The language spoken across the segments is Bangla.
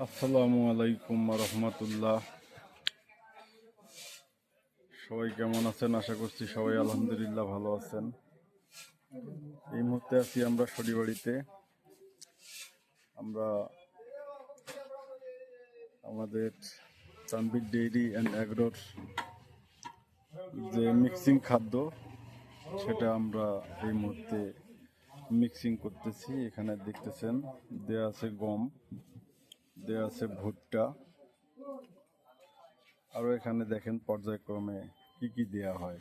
আসসালামু আলাইকুম রহমতুল্লাহ। সবাই কেমন আছেন? আশা করছি সবাই আলহামদুলিল্লাহ ভালো আছেন। এই মুহূর্তে আছি আমরা সরিবাড়িতে। আমরা আমাদের তানভীর ডেইরি অ্যান্ড অ্যাগ্রোর যে মিক্সিং খাদ্য সেটা আমরা এই মুহূর্তে মিক্সিং করতেছি। এখানে দেখতেছেন দেয়া আছে গম, দেয়া আছে ভুট্টা, আরও এখানে দেখেন পর্যায়ক্রমে কি কি দেয়া হয়।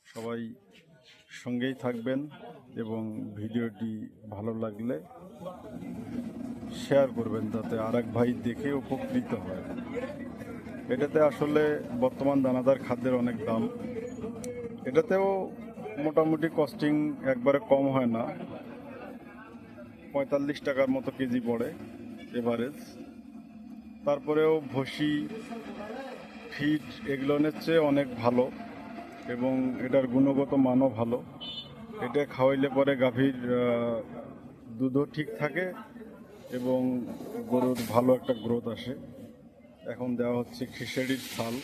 সবাই সঙ্গেই থাকবেন এবং ভিডিওটি ভালো লাগলে শেয়ার করবেন যাতে আরেক ভাই দেখে উপকৃত হয়। এটাতে আসলে বর্তমান দানাদার খাদ্যের অনেক দাম। এটাতেও মোটামুটি কস্টিং একবারে কম হয় না, 45 টাকার মতো কেজি পড়ে এভারেজ। তারপরেও ভুসি, ফিড এগুলোর চেয়ে অনেক ভালো এবং এটার গুণগত মানও ভালো। এটা খাওয়াইলে পরে গাভীর দুধও ঠিক থাকে এবং গরুর ভালো একটা গ্রোথ আসে। এখন দেওয়া হচ্ছে খিচুড়ির ছাল।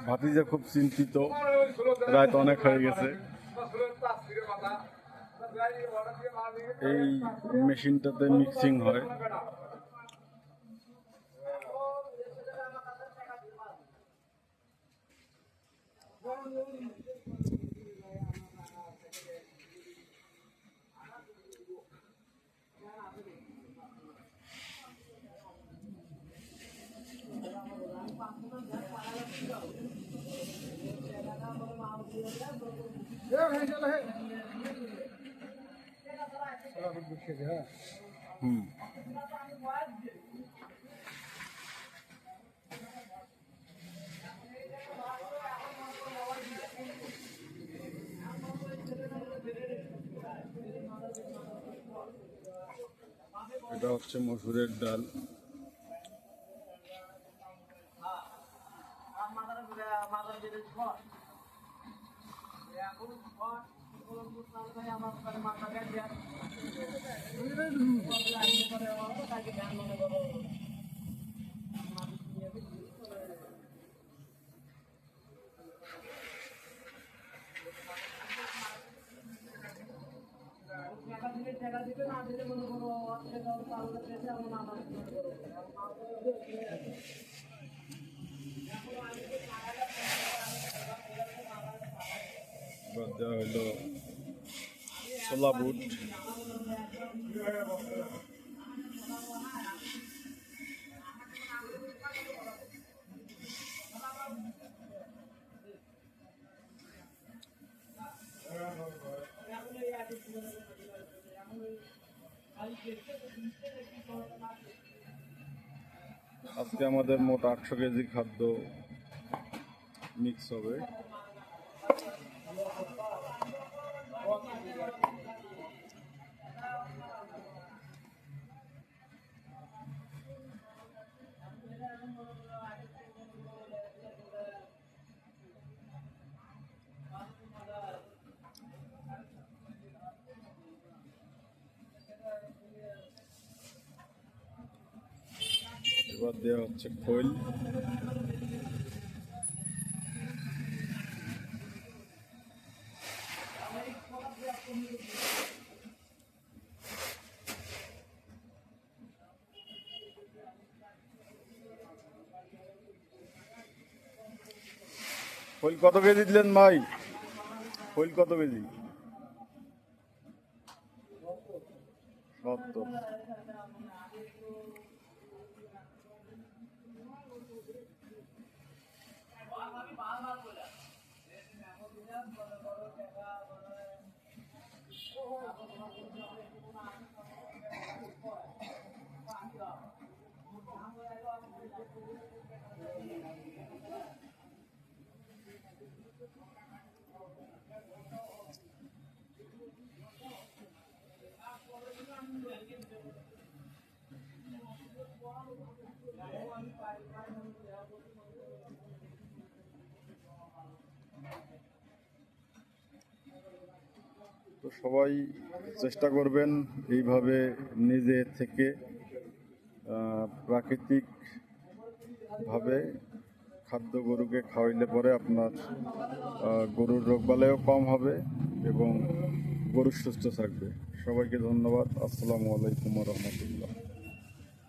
ভাতিজা খুব চিন্তিত, রাত অনেক হয়ে গেছে। এই মেশিনটাতে মিক্সিং হয়। এটা হচ্ছে মসুরের ডাল। এবার দেওয়া হলো ছোলা বুট। আজকে আমাদের মোট 800 কেজি খাদ্য মিক্স হবে। এবার দেওয়া হচ্ছে খৈল। খৈল কত কেজি দিলেন ভাই? খৈল কত কেজি? 70। তো সবাই চেষ্টা করবেন এইভাবে নিজে থেকে প্রাকৃতিকভাবে খাদ্য গরুকে খাওয়াইলে পরে আপনার গরুর রোগবালাইও কম হবে এবং গরু সুস্থ থাকবে। সবাইকে ধন্যবাদ। আসসালামু আলাইকুম রহমতুল্লাহ।